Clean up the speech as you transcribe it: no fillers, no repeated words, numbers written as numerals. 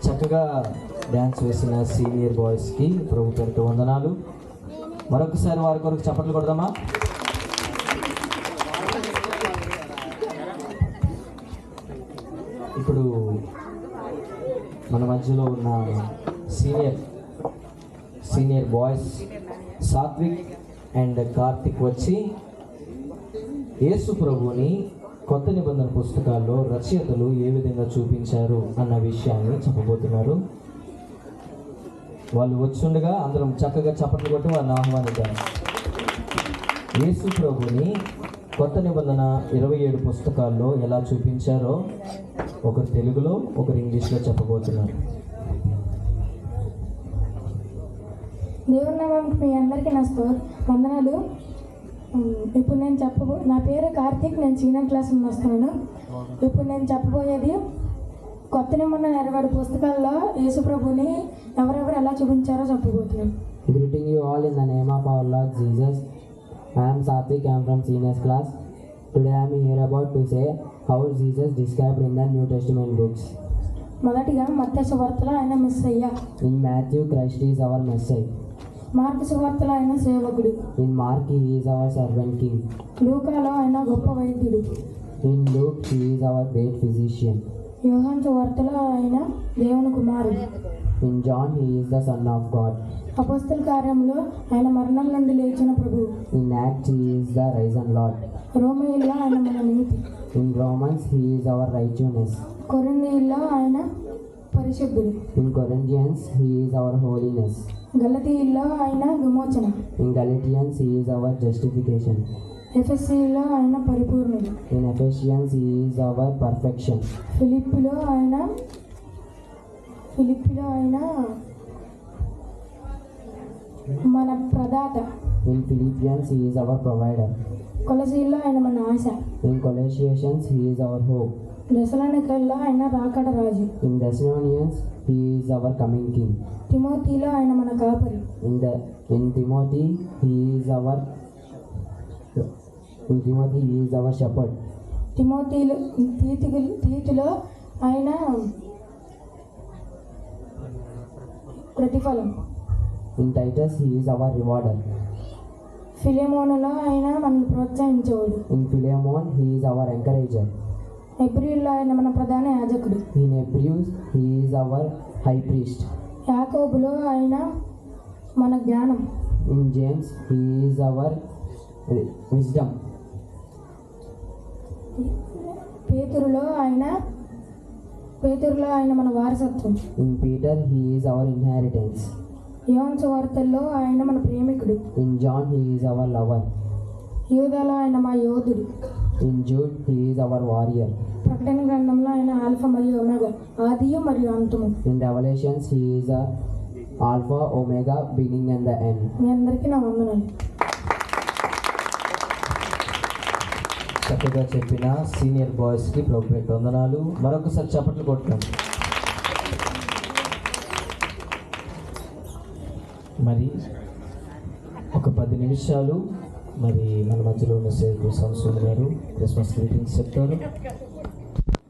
చక్కగా డ్యాన్స్ వేసిన సీనియర్ బాయ్స్కి ప్రభు పేరుతో వందనాలు. మరొకసారి వారి కొరకు చప్పట్లు కొడదామా? ఇప్పుడు మన మధ్యలో ఉన్న senior boys Satvik and Karthik వచ్చి యేసు ప్రభుని కొత్త నిబంధన పుస్తకాల్లో రచయితలు ఏ విధంగా చూపించారు అన్న విషయాన్ని చెప్పబోతున్నారు. వాళ్ళు వచ్చుండగా అందరం చక్కగా చప్పట్లు కొట్టి వాళ్ళని ఆహ్వానిద్దాం. యేసు ప్రభుని కొత్త నిబంధన 27 పుస్తకాల్లో ఎలా చూపించారో ఒకరు తెలుగులో ఒకరు ఇంగ్లీష్లో చెప్పబోతున్నారు. దేవుని నామానికి మీ అందరికీ నా వందనాలు. ఇప్పుడు నేను నా పేరు కార్తీక్, నేను సీనియర్ క్లాస్ వస్తున్నాను. ఇప్పుడు నేను చెప్పబోయేది కొత్త నిబంధన 27 పుస్తకాల్లో యేసు ప్రభుని ఎవరెవరు ఎలా చూపించారో చెప్పబోతున్నాను. Greeting you all in the name of our Lord Jesus. I am Satvik, I am from seniors class. Today I am here about to say how Jesus described in the New Testament books. మొదటిగా మత్తయి సువార్తలో ఆయన Messiah. In Matthew, Christ is our Messiah. Mark సువార్తలో ఆయన సేవకుడు. In Mark, he is our servant king. లూకాలో ఆయన గొప్ప వైద్యుడు. In Luke, he is our great physician. యోహాను సువార్తలో ఆయన దేవుని కుమారుడు. In John, he is the Son of God. అపొస్తల కార్యంలో ఆయన మరణం నుండి లేచిన ప్రభువు. In Acts, he is the risen Lord. రోమీయుల్లో ఆయన మన నీతి. In Romans, he is our righteousness. కొరింథీయుల్లో ఆయన పరిశుద్ధుడు. In Corinthians, he is our holiness. గలతీయుల్లో ఆయన విమోచన. In Galatians, he is our justification. ఎఫెసీయుల్లో ఆయన పరిపూర్ణుడు. In Ephesians, he is our perfection. ఫిలిప్పులో ఆయన మన ప్రదాత. In Philippians, he is our provider. కొలసీల్లో ఆయన మన ఆశ. In Colossians, he is our hope. దశలోనికల్లో ఆయన రాకడ రాజు. In Thessalonians, he is our coming king. తిమోతిలో ఆయన మన కాపరి. In Timothy, he is our shepherd. తీతులో ఆయన ప్రతిఫలం. In Titus, he is our rewarder. ఫిలిమోనులో ఆయన మనల్ని ప్రోత్సహించేవాడు. In Philemon, he is our encourager. హెబ్రీయుల్లో ఆయన మన ప్రధాన యాజకుడు. In Hebrews, he is our high priest. యాకోబులో ఆయన మన జ్ఞానం. In James, he is our wisdom. పేతురులో ఆయన మన వారసత్వం. In Peter, he is our inheritance. యోహాను సువార్తల్లో ఆయన మన ప్రేమికుడు. In John, he is our lover. యూదాలో ఆయన మా యోధుడు. In Jude, he is our warrior. ప్రకటన గ్రంథంలో ఆయన ఆల్ఫా మరియు ఒమేగా, ఆదియు మరియు అంతము. In Revelations, he is a Alpha, Omega, beginning and the end. మీ అందరికీ నా వందనాలు. చక్కగా చెప్పిన సీనియర్ బాయ్స్కి ప్రభు పేరిట వందనాలు. మరొకసారి చప్పట్లు కొట్టండి. మరి ఒక 10 నిమిషాలు మరి మన మధ్యలో ఉన్న సేవకులు సంసూన్ గారు క్రిస్మస్ గ్రీటింగ్స్ చెప్తారు.